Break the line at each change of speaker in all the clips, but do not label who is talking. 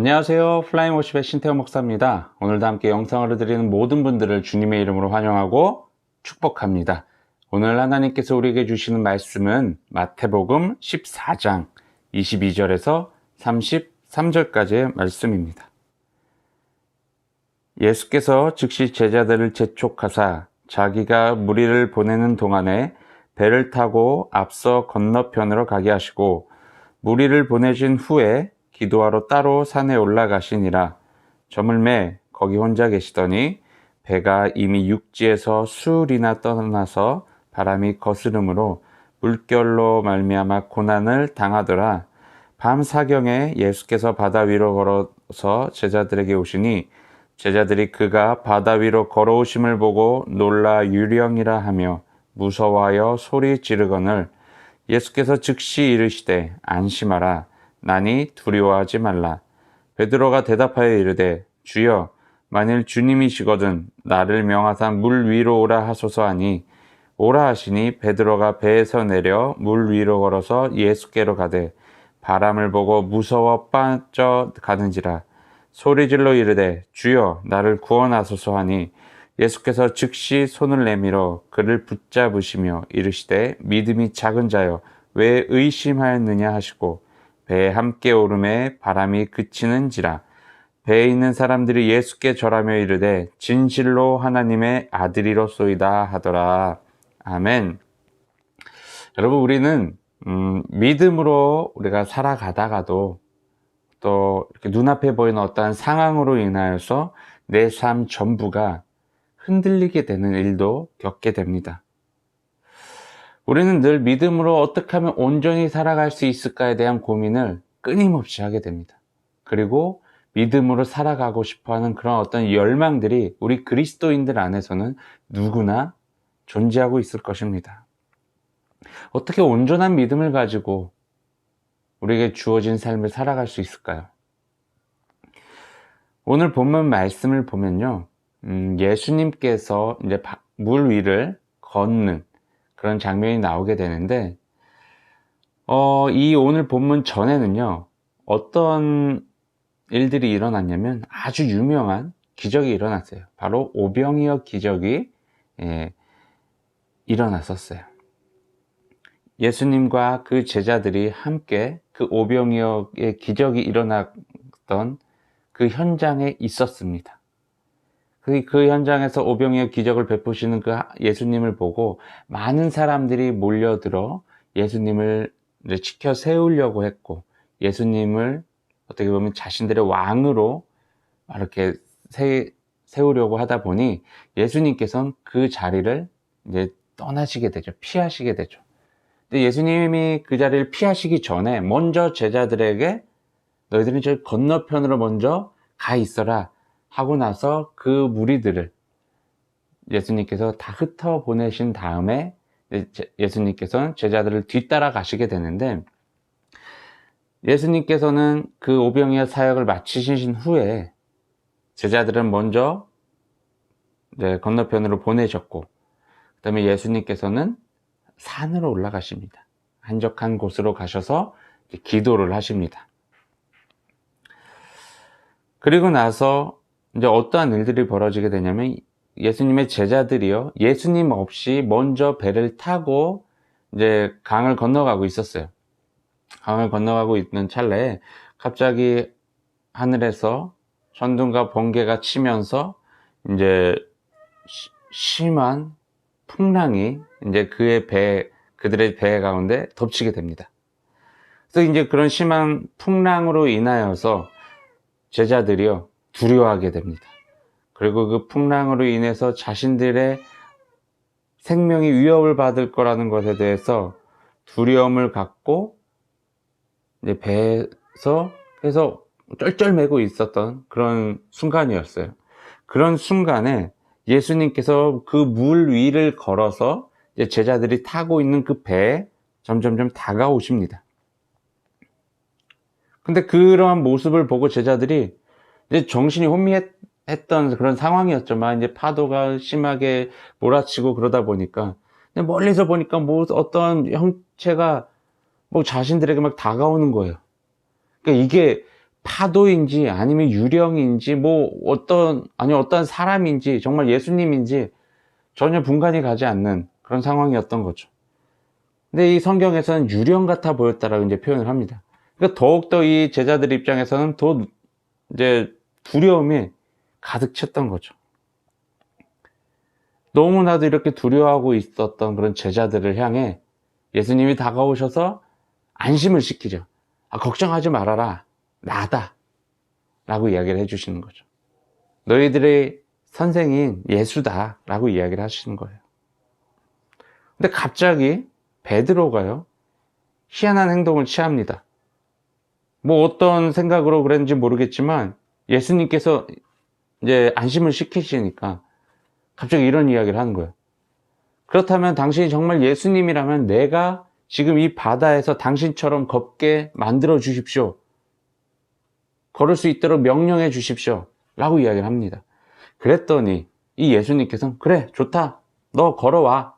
안녕하세요. 플라잉 워십의 신태호 목사입니다. 오늘도 함께 영상을 드리는 모든 분들을 주님의 이름으로 환영하고 축복합니다. 오늘 하나님께서 우리에게 주시는 말씀은 마태복음 14장 22절에서 33절까지의 말씀입니다. 예수께서 즉시 제자들을 재촉하사 자기가 무리를 보내는 동안에 배를 타고 앞서 건너편으로 가게 하시고 무리를 보내신 후에 기도하러 따로 산에 올라가시니라. 저물매 거기 혼자 계시더니 배가 이미 육지에서 수울이나 떠나서 바람이 거스름으로 물결로 말미암아 고난을 당하더라. 밤 사경에 예수께서 바다 위로 걸어서 제자들에게 오시니 제자들이 그가 바다 위로 걸어오심을 보고 놀라 유령이라 하며 무서워하여 소리 지르거늘 예수께서 즉시 이르시되 안심하라. 나니 두려워하지 말라. 베드로가 대답하여 이르되 주여 만일 주님이시거든 나를 명하사 물 위로 오라 하소서 하니 오라 하시니 베드로가 배에서 내려 물 위로 걸어서 예수께로 가되 바람을 보고 무서워 빠져 가는지라. 소리질러 이르되 주여 나를 구원하소서 하니 예수께서 즉시 손을 내밀어 그를 붙잡으시며 이르시되 믿음이 작은 자여 왜 의심하였느냐 하시고 배에 함께 오름에 바람이 그치는지라. 배에 있는 사람들이 예수께 절하며 이르되 진실로 하나님의 아들이로소이다 하더라. 아멘. 여러분, 우리는 믿음으로 우리가 살아가다가도 또 이렇게 눈앞에 보이는 어떠한 상황으로 인하여서 내 삶 전부가 흔들리게 되는 일도 겪게 됩니다. 우리는 늘 믿음으로 어떻게 하면 온전히 살아갈 수 있을까에 대한 고민을 끊임없이 하게 됩니다. 그리고 믿음으로 살아가고 싶어하는 그런 어떤 열망들이 우리 그리스도인들 안에서는 누구나 존재하고 있을 것입니다. 어떻게 온전한 믿음을 가지고 우리에게 주어진 삶을 살아갈 수 있을까요? 오늘 본문 말씀을 보면요, 예수님께서 이제 물 위를 걷는 그런 장면이 나오게 되는데, 이 오늘 본문 전에는요, 어떤 일들이 일어났냐면 아주 유명한 기적이 일어났어요. 바로 오병이어 기적이 일어났었어요. 예수님과 그 제자들이 함께 그 오병이어의 기적이 일어났던 그 현장에 있었습니다. 그 현장에서 오병이어 기적을 베푸시는 그 예수님을 보고 많은 사람들이 몰려들어 예수님을 지켜 세우려고 했고, 예수님을 어떻게 보면 자신들의 왕으로 이렇게 세우려고 하다 보니 예수님께서는 그 자리를 이제 떠나시게 되죠. 피하시게 되죠. 근데 예수님이 그 자리를 피하시기 전에 먼저 제자들에게 너희들은 저 건너편으로 먼저 가 있어라 하고 나서 그 무리들을 예수님께서 다 흩어 보내신 다음에 예수님께서는 제자들을 뒤따라 가시게 되는데, 예수님께서는 그 오병이어 사역을 마치신 후에 제자들은 먼저 건너편으로 보내셨고, 그 다음에 예수님께서는 산으로 올라가십니다. 한적한 곳으로 가셔서 기도를 하십니다. 그리고 나서 이제 어떠한 일들이 벌어지게 되냐면, 예수님의 제자들이요, 예수님 없이 먼저 배를 타고 이제 강을 건너가고 있었어요. 강을 건너가고 있는 찰나에 갑자기 하늘에서 천둥과 번개가 치면서 이제 심한 풍랑이 이제 그들의 배 가운데 덮치게 됩니다. 그래서 이제 그런 심한 풍랑으로 인하여서 제자들이요, 두려워하게 됩니다. 그리고 그 풍랑으로 인해서 자신들의 생명이 위협을 받을 거라는 것에 대해서 두려움을 갖고 이제 배에서 쩔쩔매고 있었던 그런 순간이었어요. 그런 순간에 예수님께서 그 물 위를 걸어서 이제 제자들이 타고 있는 그 배에 점점점 다가오십니다. 근데 그러한 모습을 보고 제자들이 이제 정신이 혼미했던 그런 상황이었지만, 이제 파도가 심하게 몰아치고 그러다 보니까 멀리서 보니까 어떤 형체가 자신들에게 막 다가오는 거예요. 그러니까 이게 파도인지 아니면 유령인지 어떤 사람인지 정말 예수님인지 전혀 분간이 가지 않는 그런 상황이었던 거죠. 근데 이 성경에서는 유령 같아 보였다라고 이제 표현을 합니다. 그러니까 더욱더 이 제자들 입장에서는 더 이제 두려움이 가득 찼던 거죠. 너무나도 이렇게 두려워하고 있었던 그런 제자들을 향해 예수님이 다가오셔서 안심을 시키죠. 걱정하지 말아라. 나다. 라고 이야기를 해주시는 거죠. 너희들의 선생인 예수다. 라고 이야기를 하시는 거예요. 근데 갑자기 베드로가요, 희한한 행동을 취합니다. 어떤 생각으로 그랬는지 모르겠지만 예수님께서 이제 안심을 시키시니까 갑자기 이런 이야기를 하는 거예요. 그렇다면 당신이 정말 예수님이라면 내가 지금 이 바다에서 당신처럼 걷게 만들어 주십시오. 걸을 수 있도록 명령해 주십시오. 라고 이야기를 합니다. 그랬더니 이 예수님께서는 그래, 좋다. 너 걸어와.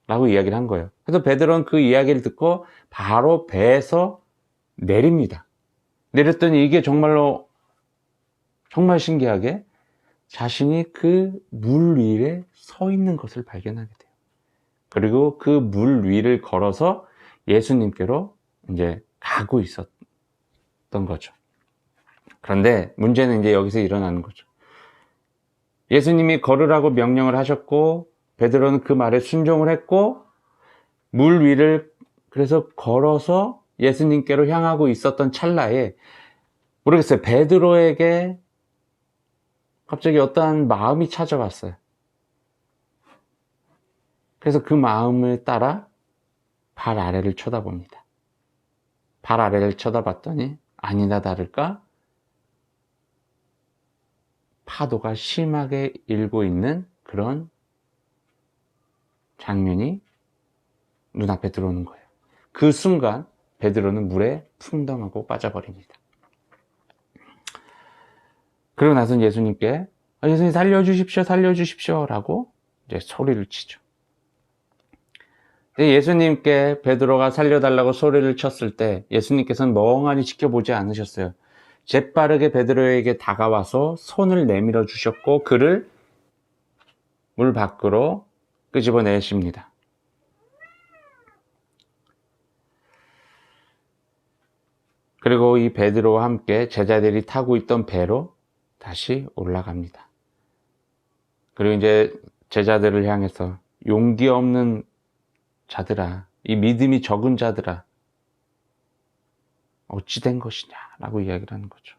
라고 이야기를 한 거예요. 그래서 베드로는 그 이야기를 듣고 바로 배에서 내립니다. 내렸더니 이게 정말 신기하게 자신이 그 물 위에 서 있는 것을 발견하게 돼요. 그리고 그 물 위를 걸어서 예수님께로 이제 가고 있었던 거죠. 그런데 문제는 이제 여기서 일어나는 거죠. 예수님이 걸으라고 명령을 하셨고 베드로는 그 말에 순종을 했고 물 위를 그래서 걸어서 예수님께로 향하고 있었던 찰나에 모르겠어요. 베드로에게 갑자기 어떠한 마음이 찾아왔어요. 그래서 그 마음을 따라 발 아래를 쳐다봅니다. 발 아래를 쳐다봤더니 아니나 다를까 파도가 심하게 일고 있는 그런 장면이 눈앞에 들어오는 거예요. 그 순간 베드로는 물에 풍덩하고 빠져버립니다. 그러고 나서 예수님께 예수님 살려주십시오, 살려주십시오 라고 이제 소리를 치죠. 예수님께 베드로가 살려달라고 소리를 쳤을 때 예수님께서는 멍하니 지켜보지 않으셨어요. 재빠르게 베드로에게 다가와서 손을 내밀어 주셨고 그를 물 밖으로 끄집어내십니다. 그리고 이 베드로와 함께 제자들이 타고 있던 배로 다시 올라갑니다. 그리고 이제 제자들을 향해서 용기 없는 자들아, 이 믿음이 적은 자들아, 어찌 된 것이냐 라고 이야기를 하는 거죠.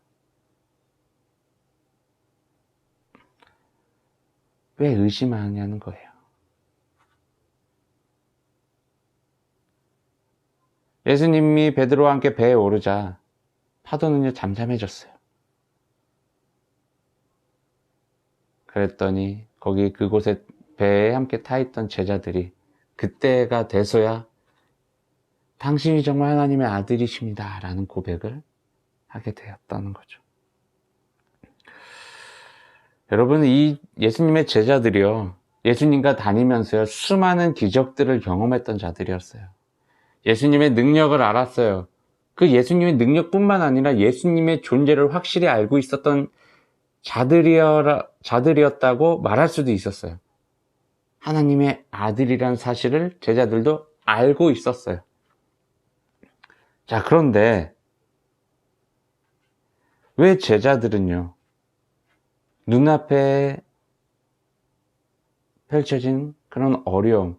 왜 의심하냐는 거예요. 예수님이 베드로와 함께 배에 오르자 파도는요 잠잠해졌어요. 그랬더니 거기 그곳에 배에 함께 타 있던 제자들이 그때가 돼서야 당신이 정말 하나님의 아들이십니다 라는 고백을 하게 되었다는 거죠. 여러분, 이 예수님의 제자들이요, 예수님과 다니면서요 수많은 기적들을 경험했던 자들이었어요. 예수님의 능력을 알았어요. 그 예수님의 능력뿐만 아니라 예수님의 존재를 확실히 알고 있었던 자들이었다고 말할 수도 있었어요. 하나님의 아들이란 사실을 제자들도 알고 있었어요. 자, 그런데 왜 제자들은요, 눈앞에 펼쳐진 그런 어려움들로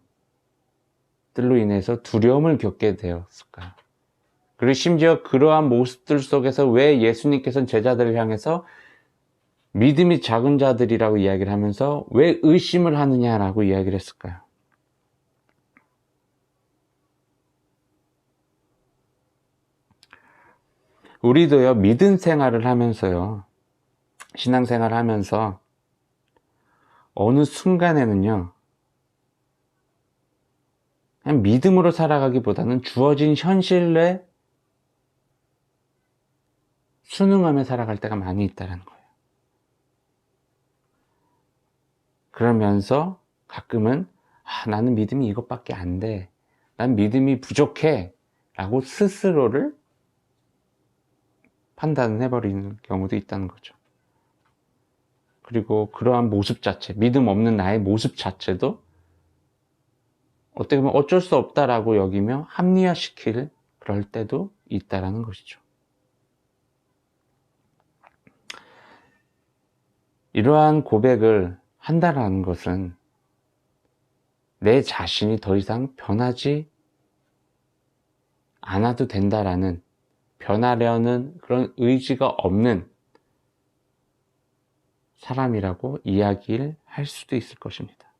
인해서 두려움을 겪게 되었을까요? 그리고 심지어 그러한 모습들 속에서 왜 예수님께서는 제자들을 향해서 믿음이 작은 자들이라고 이야기를 하면서 왜 의심을 하느냐라고 이야기를 했을까요? 우리도요, 믿음 생활을 하면서요, 신앙생활을 하면서 어느 순간에는요, 그냥 믿음으로 살아가기보다는 주어진 현실에 순응하며 살아갈 때가 많이 있다는 거예요. 그러면서 가끔은 나는 믿음이 이것밖에 안 돼. 난 믿음이 부족해. 라고 스스로를 판단을 해버리는 경우도 있다는 거죠. 그리고 그러한 모습 자체, 믿음 없는 나의 모습 자체도 어떻게 보면 어쩔 수 없다라고 여기며 합리화시킬 그럴 때도 있다라는 것이죠. 이러한 고백을 한다라는 것은 내 자신이 더 이상 변하지 않아도 된다라는, 변하려는 그런 의지가 없는 사람이라고 이야기를 할 수도 있을 것입니다.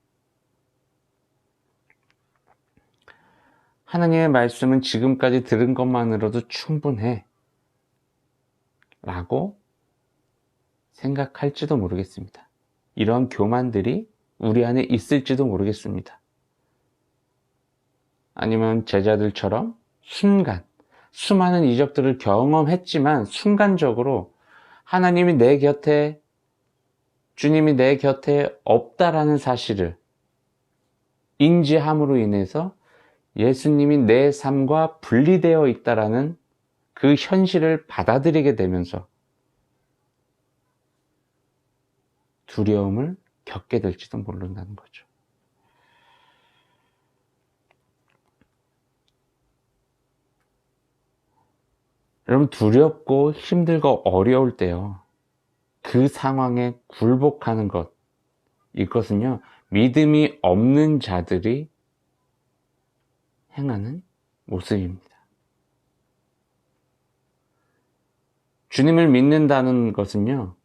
하나님의 말씀은 지금까지 들은 것만으로도 충분해 라고 생각할지도 모르겠습니다. 이런 교만들이 우리 안에 있을지도 모르겠습니다. 아니면 제자들처럼 수많은 이적들을 경험했지만 순간적으로 하나님이 내 곁에, 주님이 내 곁에 없다라는 사실을 인지함으로 인해서 예수님이 내 삶과 분리되어 있다라는 그 현실을 받아들이게 되면서 두려움을 겪게 될지도 모른다는 거죠. 여러분, 두렵고 힘들고 어려울 때요, 그 상황에 굴복하는 것, 이것은요, 믿음이 없는 자들이 행하는 모습입니다. 주님을 믿는다는 것은요,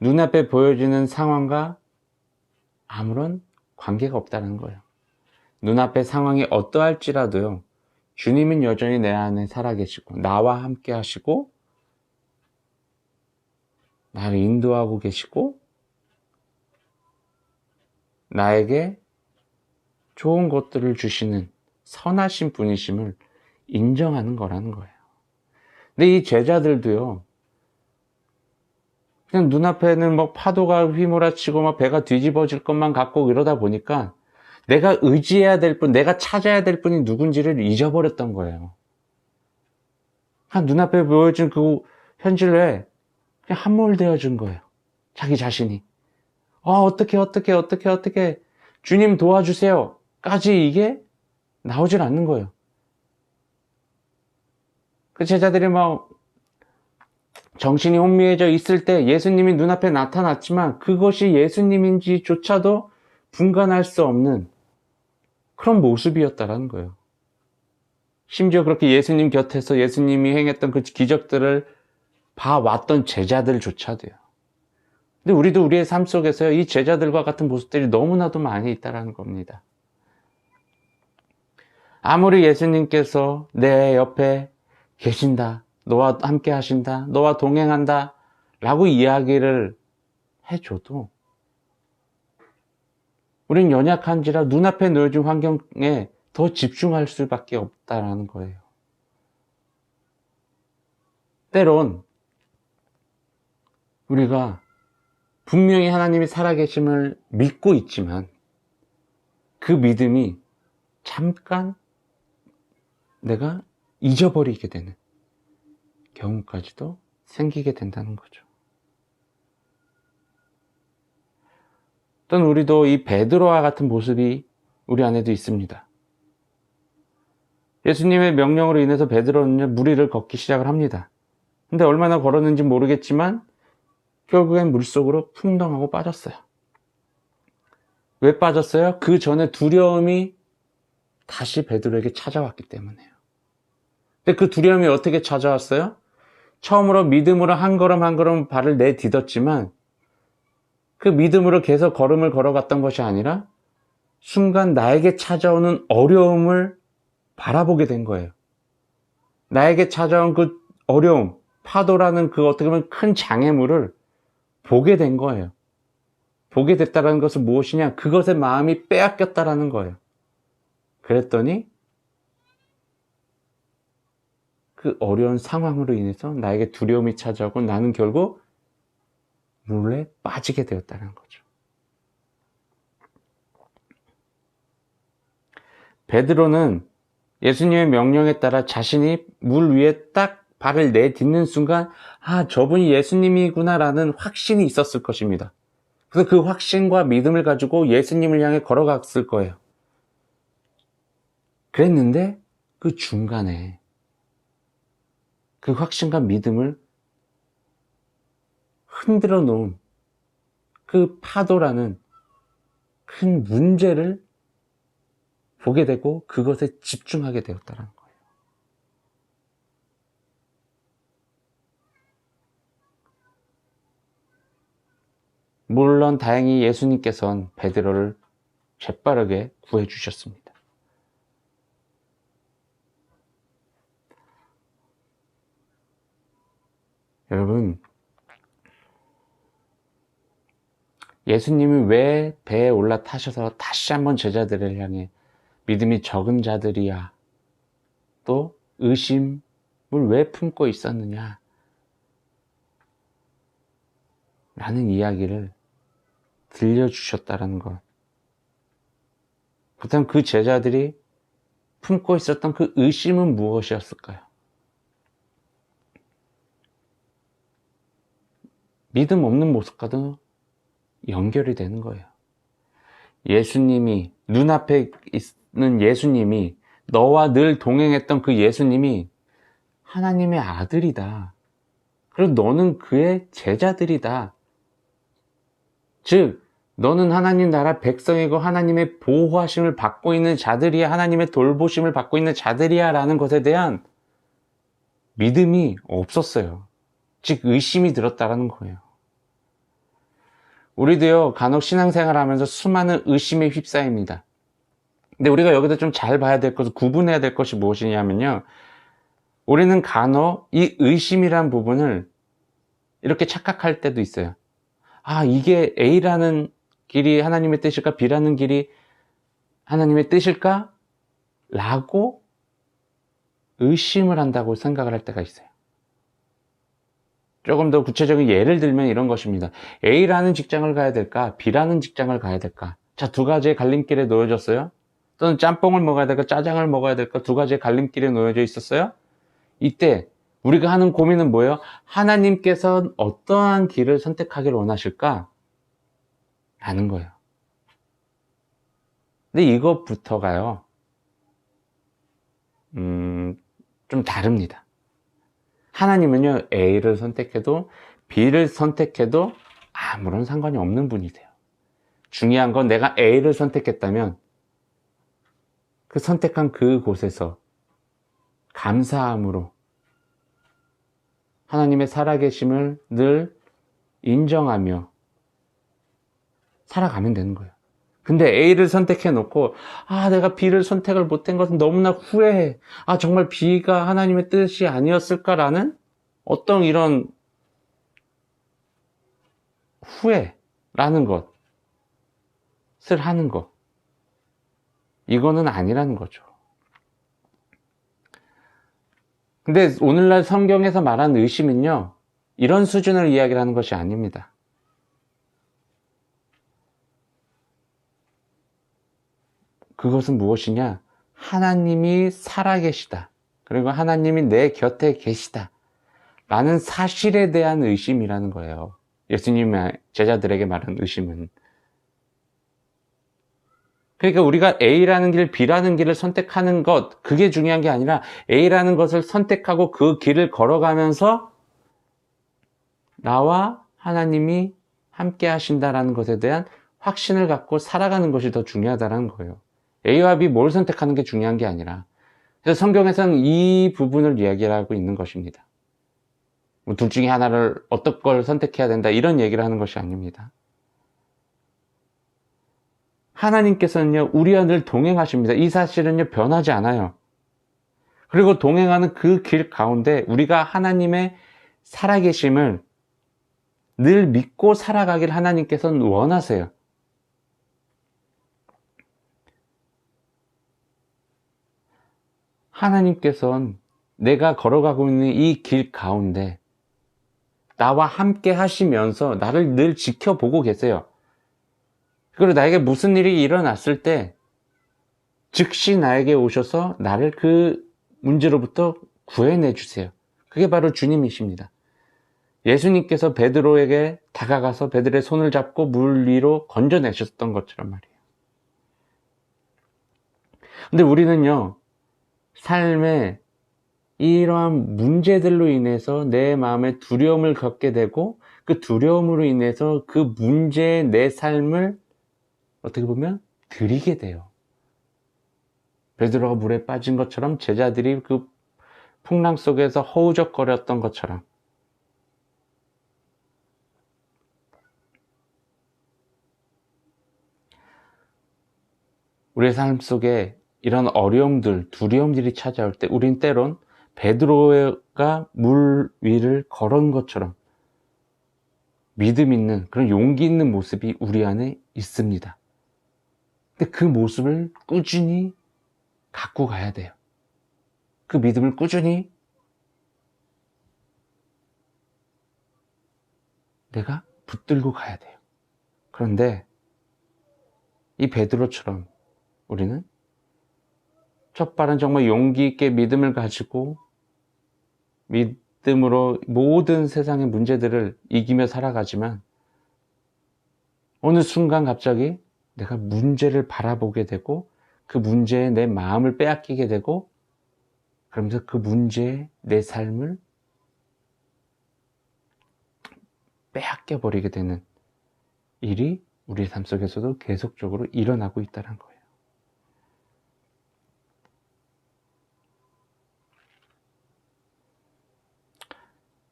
눈앞에 보여지는 상황과 아무런 관계가 없다는 거예요. 눈앞의 상황이 어떠할지라도요, 주님은 여전히 내 안에 살아계시고 나와 함께 하시고 나를 인도하고 계시고 나에게 좋은 것들을 주시는 선하신 분이심을 인정하는 거라는 거예요. 근데 이 제자들도요, 그냥 눈앞에는 뭐 파도가 휘몰아치고 막 배가 뒤집어질 것만 같고 이러다 보니까 내가 의지해야 될 분, 내가 찾아야 될 분이 누군지를 잊어버렸던 거예요. 눈앞에 보여진 그 현실에 그냥 함몰되어진 거예요. 자기 자신이. 어떻게 주님 도와주세요 까지 이게 나오질 않는 거예요. 그 제자들이 막 정신이 혼미해져 있을 때 예수님이 눈앞에 나타났지만 그것이 예수님인지조차도 분간할 수 없는 그런 모습이었다라는 거예요. 심지어 그렇게 예수님 곁에서 예수님이 행했던 그 기적들을 봐왔던 제자들조차도요. 근데 우리도 우리의 삶 속에서요, 이 제자들과 같은 모습들이 너무나도 많이 있다는 겁니다. 아무리 예수님께서 내 옆에 계신다, 너와 함께 하신다, 너와 동행한다 라고 이야기를 해줘도 우린 연약한지라 눈앞에 놓여진 환경에 더 집중할 수밖에 없다는 거예요. 때론 우리가 분명히 하나님이 살아계심을 믿고 있지만 그 믿음이 잠깐 내가 잊어버리게 되는 경우까지도 생기게 된다는 거죠. 또는 우리도 이 베드로와 같은 모습이 우리 안에도 있습니다. 예수님의 명령으로 인해서 베드로는 무리를 걷기 시작을 합니다. 근데 얼마나 걸었는지 모르겠지만 결국엔 물속으로 풍덩하고 빠졌어요. 왜 빠졌어요? 그 전에 두려움이 다시 베드로에게 찾아왔기 때문에요. 근데 그 두려움이 어떻게 찾아왔어요? 처음으로 믿음으로 한 걸음 한 걸음 발을 내딛었지만 그 믿음으로 계속 걸음을 걸어갔던 것이 아니라 순간 나에게 찾아오는 어려움을 바라보게 된 거예요. 나에게 찾아온 그 어려움, 파도라는 그 어떻게 보면 큰 장애물을 보게 된 거예요. 보게 됐다는 것은 무엇이냐? 그것에 마음이 빼앗겼다라는 거예요. 그랬더니 그 어려운 상황으로 인해서 나에게 두려움이 찾아오고 나는 결국 물에 빠지게 되었다는 거죠. 베드로는 예수님의 명령에 따라 자신이 물 위에 딱 발을 내딛는 순간 아, 저분이 예수님이구나라는 확신이 있었을 것입니다. 그래서 그 확신과 믿음을 가지고 예수님을 향해 걸어갔을 거예요. 그랬는데 그 중간에 그 확신과 믿음을 흔들어 놓은 그 파도라는 큰 문제를 보게 되고 그것에 집중하게 되었다는 거예요. 물론 다행히 예수님께서는 베드로를 재빠르게 구해주셨습니다. 여러분, 예수님이 왜 배에 올라타셔서 다시 한번 제자들을 향해 믿음이 적은 자들이야, 또 의심을 왜 품고 있었느냐 라는 이야기를 들려주셨다는 것. 그렇다면 그 제자들이 품고 있었던 그 의심은 무엇이었을까요? 믿음 없는 모습과도 연결이 되는 거예요. 예수님이, 눈앞에 있는 예수님이, 너와 늘 동행했던 그 예수님이 하나님의 아들이다. 그리고 너는 그의 제자들이다. 즉, 너는 하나님 나라 백성이고 하나님의 보호하심을 받고 있는 자들이야, 하나님의 돌보심을 받고 있는 자들이야 라는 것에 대한 믿음이 없었어요. 즉 의심이 들었다는 거예요. 우리도요, 간혹 신앙생활 하면서 수많은 의심에 휩싸입니다. 근데 우리가 여기서 좀 잘 봐야 될 것을 구분해야 될 것이 무엇이냐면요, 우리는 간혹 이 의심이란 부분을 이렇게 착각할 때도 있어요. 아, 이게 A라는 길이 하나님의 뜻일까? B라는 길이 하나님의 뜻일까? 라고 의심을 한다고 생각을 할 때가 있어요. 조금 더 구체적인 예를 들면 이런 것입니다. A라는 직장을 가야 될까? B라는 직장을 가야 될까? 자, 두 가지의 갈림길에 놓여졌어요. 또는 짬뽕을 먹어야 될까? 짜장을 먹어야 될까? 두 가지의 갈림길에 놓여져 있었어요. 이때 우리가 하는 고민은 뭐예요? 하나님께서 어떠한 길을 선택하기를 원하실까? 라는 거예요. 근데 이것부터가요, 좀 다릅니다. 하나님은요, A를 선택해도 B를 선택해도 아무런 상관이 없는 분이세요. 중요한 건 내가 A를 선택했다면 그 선택한 그곳에서 감사함으로 하나님의 살아계심을 늘 인정하며 살아가면 되는 거예요. 근데 A를 선택해 놓고 아, 내가 B를 선택을 못한 것은 너무나 후회해. 아, 정말 B가 하나님의 뜻이 아니었을까라는 어떤 이런 후회라는 것을 하는 것, 이거는 아니라는 거죠. 근데 오늘날 성경에서 말하는 의심은요, 이런 수준을 이야기를 하는 것이 아닙니다. 그것은 무엇이냐? 하나님이 살아계시다. 그리고 하나님이 내 곁에 계시다. 라는 사실에 대한 의심이라는 거예요. 예수님의 제자들에게 말한 의심은. 그러니까 우리가 A라는 길, B라는 길을 선택하는 것, 그게 중요한 게 아니라 A라는 것을 선택하고 그 길을 걸어가면서 나와 하나님이 함께 하신다라는 것에 대한 확신을 갖고 살아가는 것이 더 중요하다는 거예요. A와 B 뭘 선택하는 게 중요한 게 아니라. 그래서 성경에서는 이 부분을 이야기하고 있는 것입니다. 둘 중에 하나를 어떤 걸 선택해야 된다 이런 얘기를 하는 것이 아닙니다. 하나님께서는요, 우리와 늘 동행하십니다. 이 사실은요, 변하지 않아요. 그리고 동행하는 그 길 가운데 우리가 하나님의 살아계심을 늘 믿고 살아가길 하나님께서는 원하세요. 하나님께서는 내가 걸어가고 있는 이 길 가운데 나와 함께 하시면서 나를 늘 지켜보고 계세요. 그리고 나에게 무슨 일이 일어났을 때 즉시 나에게 오셔서 나를 그 문제로부터 구해내 주세요. 그게 바로 주님이십니다. 예수님께서 베드로에게 다가가서 베드로의 손을 잡고 물 위로 건져내셨던 것처럼 말이에요. 근데 우리는요, 삶에 이러한 문제들로 인해서 내 마음에 두려움을 겪게 되고, 그 두려움으로 인해서 그 문제의 내 삶을 어떻게 보면 드리게 돼요. 베드로가 물에 빠진 것처럼, 제자들이 그 풍랑 속에서 허우적거렸던 것처럼, 우리의 삶 속에 이런 어려움들, 두려움들이 찾아올 때 우린 때론 베드로가 물 위를 걸은 것처럼 믿음 있는, 그런 용기 있는 모습이 우리 안에 있습니다. 근데 그 모습을 꾸준히 갖고 가야 돼요. 그 믿음을 꾸준히 내가 붙들고 가야 돼요. 그런데 이 베드로처럼 우리는 첫발은 정말 용기 있게 믿음을 가지고 믿음으로 모든 세상의 문제들을 이기며 살아가지만, 어느 순간 갑자기 내가 문제를 바라보게 되고 그 문제에 내 마음을 빼앗기게 되고, 그러면서 그 문제에 내 삶을 빼앗겨 버리게 되는 일이 우리의 삶 속에서도 계속적으로 일어나고 있다는 거예요.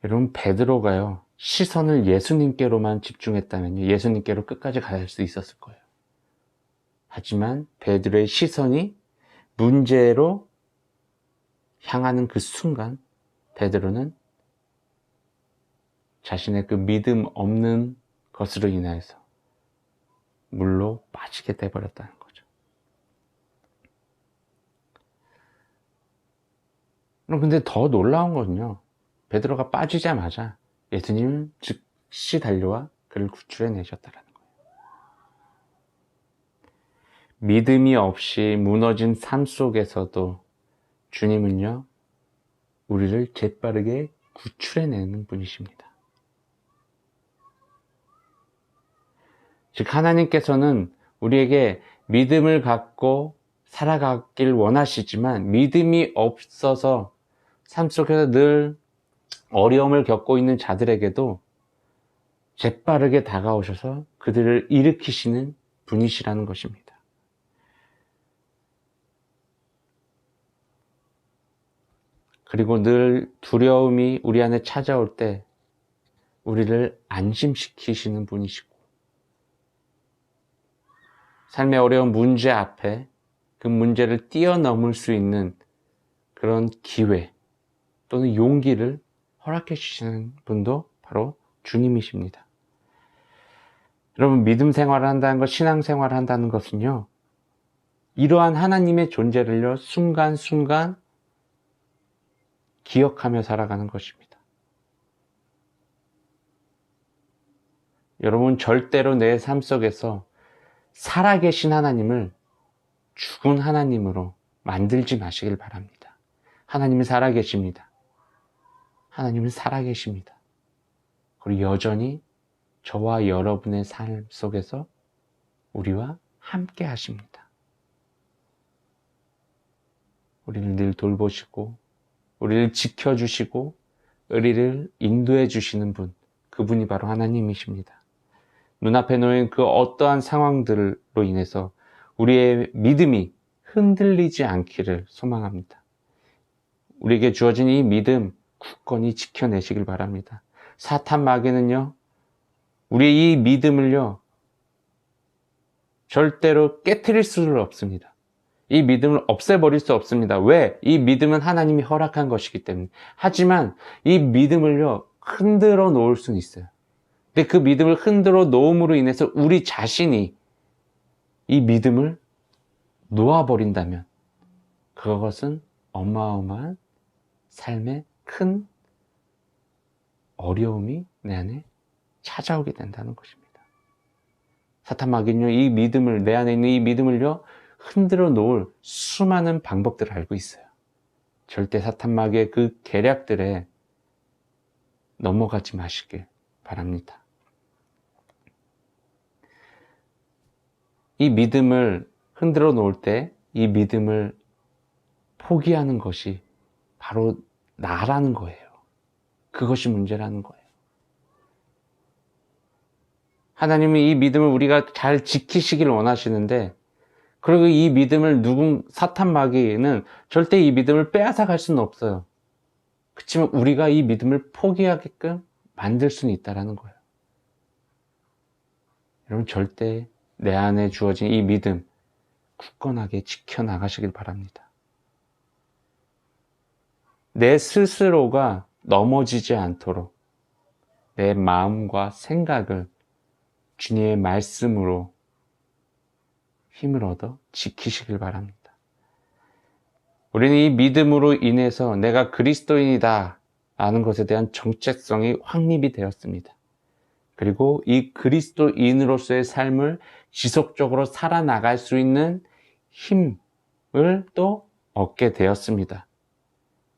여러분, 베드로가요, 시선을 예수님께로만 집중했다면요, 예수님께로 끝까지 갈 수 있었을 거예요. 하지만 베드로의 시선이 문제로 향하는 그 순간, 베드로는 자신의 그 믿음 없는 것으로 인하여서 물로 빠지게 돼버렸다는 거죠. 근데 더 놀라운 건요, 베드로가 빠지자마자 예수님은 즉시 달려와 그를 구출해 내셨다라는 거예요. 믿음이 없이 무너진 삶 속에서도 주님은요, 우리를 재빠르게 구출해 내는 분이십니다. 즉, 하나님께서는 우리에게 믿음을 갖고 살아가길 원하시지만, 믿음이 없어서 삶 속에서 늘 어려움을 겪고 있는 자들에게도 재빠르게 다가오셔서 그들을 일으키시는 분이시라는 것입니다. 그리고 늘 두려움이 우리 안에 찾아올 때 우리를 안심시키시는 분이시고, 삶의 어려운 문제 앞에 그 문제를 뛰어넘을 수 있는 그런 기회 또는 용기를 허락해 주시는 분도 바로 주님이십니다. 여러분, 믿음 생활을 한다는 것, 신앙 생활을 한다는 것은요, 이러한 하나님의 존재를요, 순간순간 기억하며 살아가는 것입니다. 여러분, 절대로 내 삶 속에서 살아계신 하나님을 죽은 하나님으로 만들지 마시길 바랍니다. 하나님은 살아계십니다. 하나님은 살아계십니다. 그리고 여전히 저와 여러분의 삶 속에서 우리와 함께 하십니다. 우리를 늘 돌보시고 우리를 지켜주시고 우리를 인도해 주시는 분, 그분이 바로 하나님이십니다. 눈앞에 놓인 그 어떠한 상황들로 인해서 우리의 믿음이 흔들리지 않기를 소망합니다. 우리에게 주어진 이 믿음 굳건히 지켜내시길 바랍니다. 사탄 마귀는요, 우리의 이 믿음을요, 절대로 깨트릴 수는 없습니다. 이 믿음을 없애버릴 수 없습니다. 왜? 이 믿음은 하나님이 허락한 것이기 때문에. 하지만 이 믿음을요, 흔들어 놓을 수는 있어요. 근데 그 믿음을 흔들어 놓음으로 인해서 우리 자신이 이 믿음을 놓아버린다면 그것은 어마어마한 삶의 큰 어려움이 내 안에 찾아오게 된다는 것입니다. 사탄 마귀는요, 이 믿음을, 내 안에 있는 이 믿음을요, 흔들어 놓을 수많은 방법들을 알고 있어요. 절대 사탄 마귀의 그 계략들에 넘어가지 마시길 바랍니다. 이 믿음을 흔들어 놓을 때 이 믿음을 포기하는 것이 바로 나라는 거예요. 그것이 문제라는 거예요. 하나님은 이 믿음을 우리가 잘 지키시길 원하시는데, 그리고 이 믿음을 사탄 마귀는 절대 이 믿음을 빼앗아 갈 수는 없어요. 그렇지만 우리가 이 믿음을 포기하게끔 만들 수는 있다는 거예요. 여러분, 절대 내 안에 주어진 이 믿음 굳건하게 지켜나가시길 바랍니다. 내 스스로가 넘어지지 않도록 내 마음과 생각을 주님의 말씀으로 힘을 얻어 지키시길 바랍니다. 우리는 이 믿음으로 인해서 내가 그리스도인이다 라는 것에 대한 정체성이 확립이 되었습니다. 그리고 이 그리스도인으로서의 삶을 지속적으로 살아나갈 수 있는 힘을 또 얻게 되었습니다.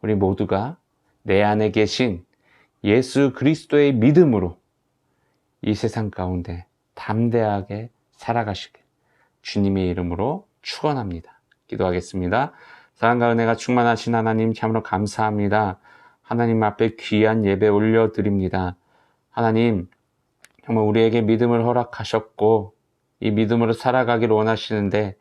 우리 모두가 내 안에 계신 예수 그리스도의 믿음으로 이 세상 가운데 담대하게 살아가시길 주님의 이름으로 축원합니다. 기도하겠습니다. 사랑과 은혜가 충만하신 하나님, 참으로 감사합니다. 하나님 앞에 귀한 예배 올려드립니다. 하나님, 정말 우리에게 믿음을 허락하셨고 이 믿음으로 살아가기를 원하시는데,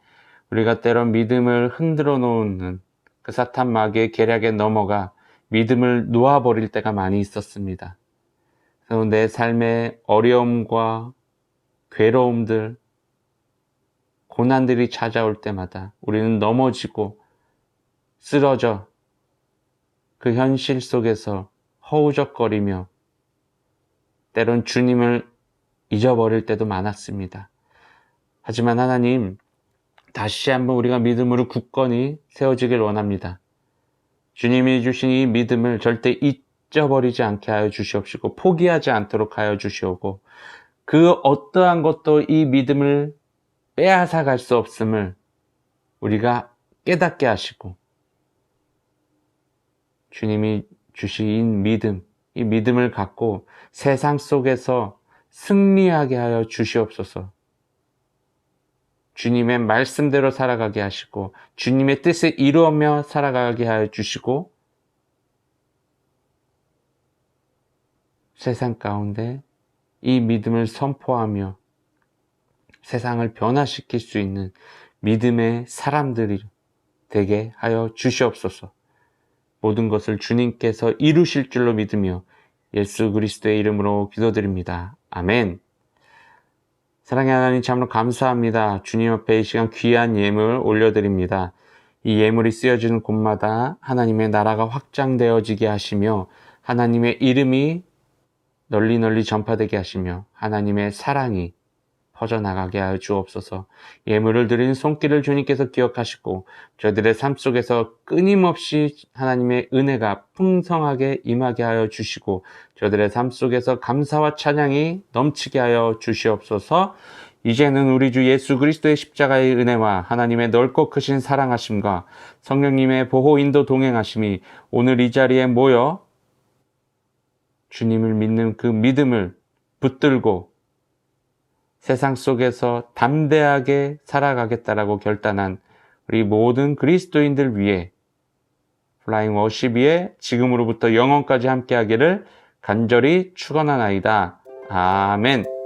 우리가 때론 믿음을 흔들어 놓는 그 사탄 마귀의 계략에 넘어가 믿음을 놓아버릴 때가 많이 있었습니다. 그래서 내 삶의 어려움과 괴로움들, 고난들이 찾아올 때마다 우리는 넘어지고 쓰러져 그 현실 속에서 허우적거리며 때론 주님을 잊어버릴 때도 많았습니다. 하지만 하나님, 다시 한번 우리가 믿음으로 굳건히 세워지길 원합니다. 주님이 주신 이 믿음을 절대 잊어버리지 않게 하여 주시옵시고 포기하지 않도록 하여 주시오고, 그 어떠한 것도 이 믿음을 빼앗아 갈 수 없음을 우리가 깨닫게 하시고, 주님이 주신 믿음, 이 믿음을 갖고 세상 속에서 승리하게 하여 주시옵소서. 주님의 말씀대로 살아가게 하시고 주님의 뜻을 이루며 살아가게 하여 주시고, 세상 가운데 이 믿음을 선포하며 세상을 변화시킬 수 있는 믿음의 사람들이 되게 하여 주시옵소서. 모든 것을 주님께서 이루실 줄로 믿으며 예수 그리스도의 이름으로 기도드립니다. 아멘. 사랑의 하나님, 참으로 감사합니다. 주님 앞에 이 시간 귀한 예물 올려드립니다. 이 예물이 쓰여지는 곳마다 하나님의 나라가 확장되어지게 하시며 하나님의 이름이 널리 전파되게 하시며 하나님의 사랑이 퍼져나가게 하여 주옵소서. 예물을 드린 손길을 주님께서 기억하시고 저희들의 삶 속에서 끊임없이 하나님의 은혜가 풍성하게 임하게 하여 주시고 저희들의 삶 속에서 감사와 찬양이 넘치게 하여 주시옵소서. 이제는 우리 주 예수 그리스도의 십자가의 은혜와 하나님의 넓고 크신 사랑하심과 성령님의 보호 인도 동행하심이 오늘 이 자리에 모여 주님을 믿는 그 믿음을 붙들고 세상 속에서 담대하게 살아가겠다라고 결단한 우리 모든 그리스도인들 위해 플라잉 워십 위에 지금으로부터 영원까지 함께하기를 간절히 축원하나이다. 아멘.